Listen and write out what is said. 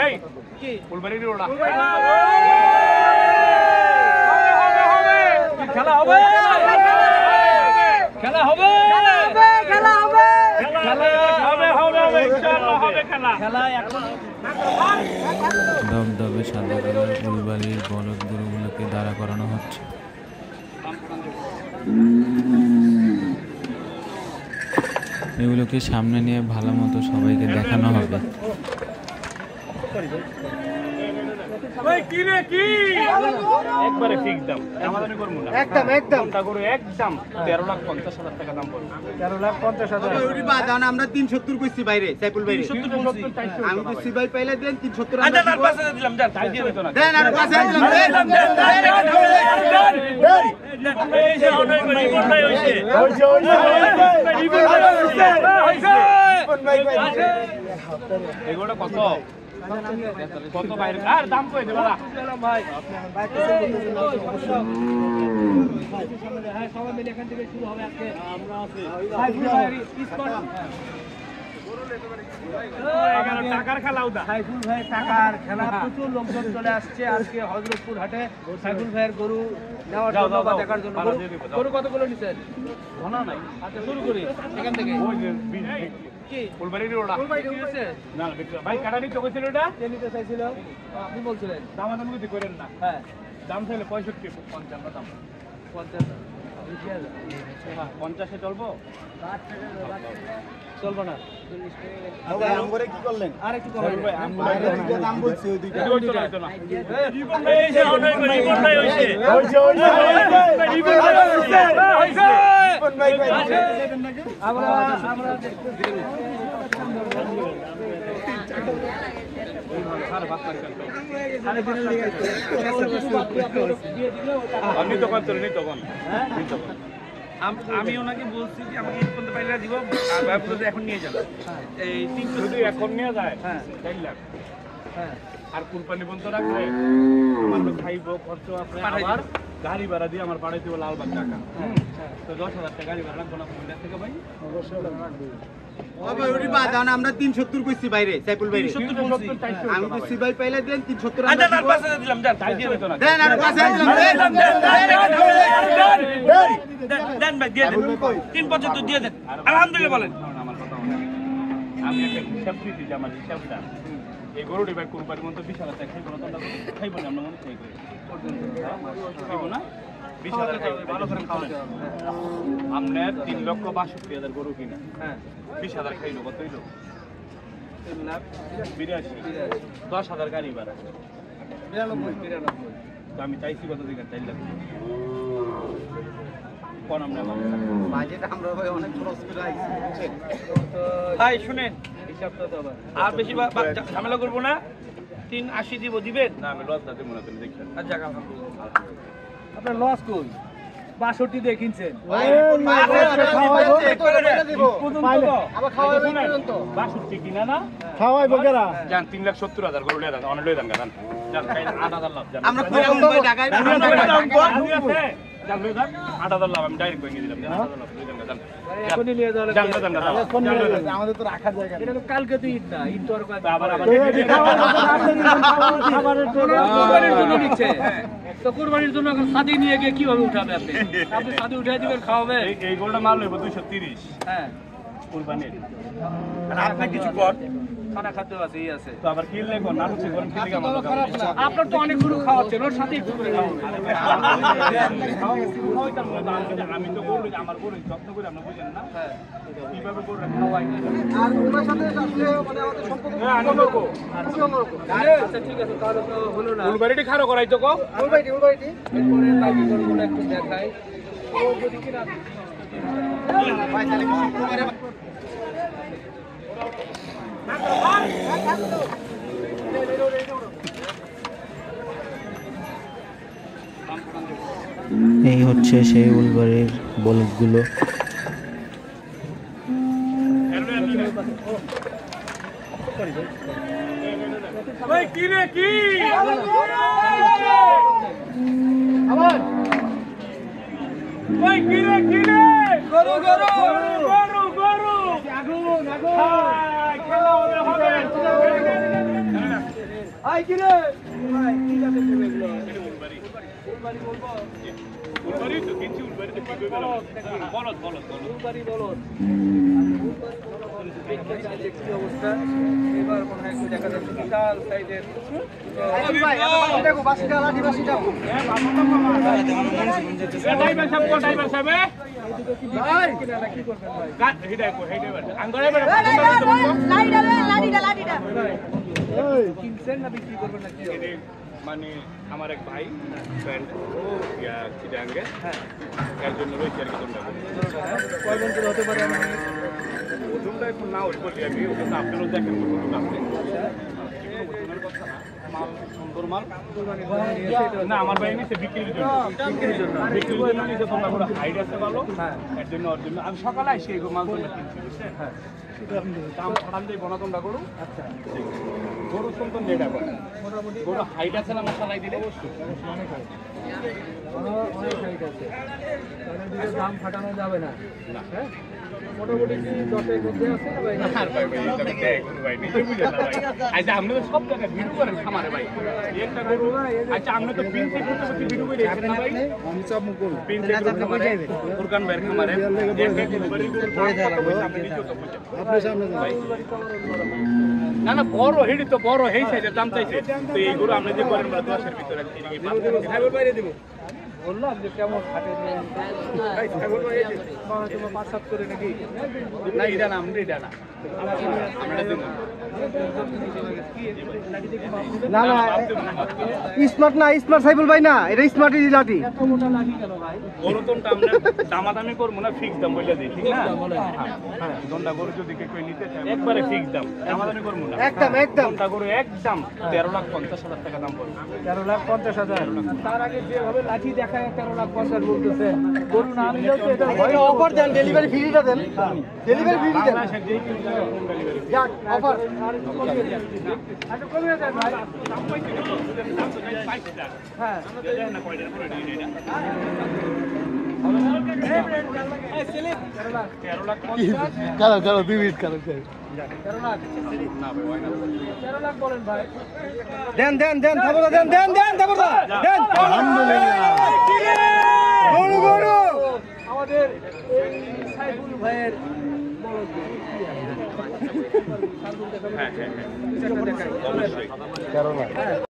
এই কি ফুলবাড়ির ওড়া খেলা হবে খেলা হবে খেলা হবে ইনশাআল্লাহ হবে খেলা এখন দবদবে সাদা কালার ফুলবাড়ির বলদ গরুগুলোকে দাঁড়া করানো হচ্ছে। এগুলোকে সামনে নিয়ে ভালো মতো সবাইকে দেখানো হবে। একবারে ফিক্স দাম আমাদের করব না একদম কোনটা করে একদম 13,50,000 টাকা দাম পড়বে 13,50,000 ওই বাদ আমরা 370 কইছি বাইরে সাইফুল বাইরে 370 আমি তো সিবাই পাইলে দেন 370 আচ্ছা তার পাশে দিলাম যান তাই দিয়ে দিত না দেন আর পাশে দিলাম এই যে অনেক রিপোর্ট নাই হইছে এগুলো কত কত বাইরে আর দাম কই দেবা না ভাই হ্যাঁ সবাই মিলে এখান থেকে শুরু হবে আজকে আমরা আছি টাকার খেলা উদা সাইফুল ভাই টাকার খেলা প্রচুর লোকজন চলে আসছে আজকে হযরতপুর হাটে সাইফুল ভাইয়ের গরু নেওয়ার জন্য বা দেখার জন্য গরু কতগুলো নিছেন ঘনা নাই আচ্ছা শুরু করি এখান থেকে ওই যে কি ফুলবাড়ির ওড়া ফুলবাড়ি হচ্ছে না ভাই কাটানি তো কইছিল এটা কে নিতে চাইছিল আপনি বলছিলেন দাম দাম যদি করেন না হ্যাঁ দাম চাইলে 65 55 দাম 50 50 এ চলবো চলবো না আমগরে কি করলেন আর একটু কম ভাই আমরা দাম বলছি ওই দুইটা হইতো না এই যে অনেক রিপোর্ট নাই হইছে আমরা আমি ওনাকে বলছি যে আমাকে ঈদ পর্যন্ত পাইলে দিব আর ভাই এখন নিয়ে যান এই 300 যদি এখন নিয়ে যায় হ্যাঁ 4 লাখ হ্যাঁ আর কুরবানি বন্ধ রাখলে আমার তো খাইবো খরচ আছে আবার গাড়ি ভাড়া দিয়ে আমার পাঠাইতে হবে লালবাগ টাকা তো 10,000 টাকা গাড়ি ভাড়া লাগবে না কোন থেকে ভাই অবশ্যই লাগবে ভাই ওই বাদ আমরা 370 কইছি বাইরে সাইফুল বাইরে 370 আমি তো সিবাই পাইলে দেন 370 আচ্ছা তার পাশে দিলাম যান তাই দিয়ে দিত না দেন আর পাশে দিলাম দেন ভাই দিয়ে দেন 375 দিয়ে দেন আলহামদুলিল্লাহ বলেন আমার কথা আমি একটা হিসাব দিছি যে আমার হিসাবটা এই গরুটি ভাই কুরবানির মধ্যে 20,000 টাকা খাইবো না তোমরা খাইবো না আমরা মনে চাই করি খাইবো না 20,000 টাকা ভালো করে খাওয়া আমরা 3,62,000 গরু কিনা হ্যাঁ 20,000 খাইলো কত হইলো 3,82,000 10,000 গাড়ি ভাড়া 92 তো আমি চাইছি কত দিকে 4 লাখ কোন আমরা বাজেট আমরা ভাই অনেক খরচ করে আইছি ভাই শুনেন হিসাবটা তো আবার আর বেশি ঝামেলা করব না 380 দিব দিবেন না আমি লস দাতে মনে করি দেখেন আচ্ছা আলহামদুলিল্লাহ আপনার লস কই 62 দিয়ে কিনছেন আবার খাওয়াবেন পর্যন্ত 62 কিনা না খাওয়াইবো কেরা জান 3,70,000 গরু লয়ে দেন অনেক লয়ে দেন জান জান 8,000 লাভ জান আমরা কম ভাই ঢাকায় জান লয়ে দেন 8,000 লাভ আমি ডাইরেক্ট কইয়ে দিলাম 8,000 লাভ লয়ে দেন জান এখনই নিয়ে যাও জান আমাদের তো রাখার জায়গা এটা তো কালকে তো ঈদ না ঈদ তো আর আবার কুরবানির জন্য নিচ্ছে তো কুরবানির জন্য এখন সাদি নিয়ে গিয়ে কিভাবে উঠাবে আপনি আপনি সাদি উঠাই দিবেন খাওয়াবে এই গোলটা মাল লইব 230 হ্যাঁ কুরবানির আর আপনি কিছু কর খানা খাদ্য আছে আছে তো আবার কিনলে কোন না হচ্ছে কোন কিনলে কেমন আপনার তো অনেক গরু খাওয়াচ্ছেন ওর সাথে একটু করে খাওয়াবেন আমি তো গরু আমার গরু যত্ন করে আপনি বুঝেন না কিভাবে গরু খাওয়াই আর ওনার সাথে আসলে মানে আমাদের সম্পর্ক আচ্ছা ঠিক আছে তাহলে তো হলো না ফুলবাড়িটি খারো করাই তো কো ফুলবাড়িটি এরপরে বাকি গরুগুলো একটু দেখাই ও যদি কিনা ভাই তাহলে কি শুক্রবারে এই হচ্ছে সেই উলবাড়ির বলদগুলো। গরু গরু গরু গরু আগুন আগুন খেলা হবে আই কি রে ভাই কি জাতের নেবে এগুলো উলবাড়ি বলবো উলবাড়ি তো কিনছি উলবাড়ি তো কি করবে বলদ উলবাড়ি বলদ দেখতে অবস্থা এবার মনে হয় একটু দেখা যাচ্ছে বিশাল সাইজের ভাই দেখো বাসিটা লাঠি বাসিটা ড্রাইভার সাহেব ভাই কি করবেন ভাই গাট হেডা আঙ্গরে লাঠিটা কিনছেন না বিক্রি করবেন না কি মানে আমার এক ভাই ফ্রেন্ড ও চিটাঙ্গে হ্যাঁ এর জন্য রয়েছে আর কি তোমরা কয় বছর হতে পারে আমি ওজনটা এখন না ওই বলি আমি ওজনটা আপনারও দেখেন ওজনটা আপনি ওজনের কথা না মাল সুন্দর মাল না আমার ভাই নিচে বিক্রির জন্য নিচে তোমরা পুরো হাইট আছে ভালো হ্যাঁ এর জন্য ওর জন্য আমি সকালে এসে এই মাল তোমরা কিনছি বুঝছেন হ্যাঁ দাম ছড়ান দিয়ে বনা তোমরা করো আচ্ছা গরু সুন্দর নেটা করে মোটামুটি গরু হাইট আছে না মশালাই দিলে অবশ্যই অনেক হাইট আছে তাহলে দুটো দাম ফাটানো যাবে না হ্যাঁ মোটামুটি কি 10 এর মধ্যে আছে না ভাই আর ভাই ভাই এটা দেখে কোনো ভাই নিজে বুঝে না ভাই আচ্ছা আপনি তো সব জায়গায় ভিডিও করেন খামারে ভাই একটা গরু আচ্ছা আপনি তো পিন থেকে করতে ভিডিও করে দেখেন না ভাই আমি সব মুখ করব পিন থেকে খামারে ফুরকান ভাইয়ের খামারে একটা গরু পড়ে যায় আপনি নিজে তো বুঝেন আপনার সামনে ভাই না না বড় হেডি তো বড় হেই সাইজের দাম চাইছে তো এই গরু আপনি যে করেন 10 এর ভিতরে ছাগল বাইরে দিব বললাম যে কেমন হাটে ভাই ছাগল বাইরে তোমার 5-7 করে নাকি না এটা না আমরা এটা না আমরা দিন না না স্মার্ট না স্মার্ট সাইকেল ভাই না এটা স্মার্ট লাঠি এত মোটা লাগি কেন ভাই গরু তো আমরা দামাদামি করবো না ফিক্স দাম বলে দিই ঠিক না হ্যাঁ দন্ডা গরু যদি কেউ নিতে চায় একবারে ফিক্স দাম দামাদামি করবো না একদম দন্ডা গরু একদম 13,50,000 টাকা দাম পড়বে 13,50,000 তার আগে যেভাবে লাঠি দেখায় 13,50,000 বলতেছে গরু না নিলেও তো এটা ভয় অফার দেন ডেলিভারি ফ্রিটা দেন ডেলিভারি ফ্রি দেন বাংলাদেশের যেই কোনো জায়গায় হোম ডেলিভারি যাক অফার আর একটু কমিয়ে দেন আচ্ছা কমিয়ে দেন ভাই দাম পাইছি তো দাম তো 22 টাকা হ্যাঁ দেখেন না কয়টা করে দিয়ে এটা 13,50,000 চলো চলো 2 মিনিট কালো 13 লাখ না ভাই হয় না 13 লাখ বলেন ভাই দেন দেন দেন তারপর দেন দেন দেন তারপর দেন আলহামদুলিল্লাহ গরু গরু আমাদের এই সাইফুল ভাইয়ের বড় হ্যাঁ হ্যাঁ হ্যাঁ দেখাই অবশ্যই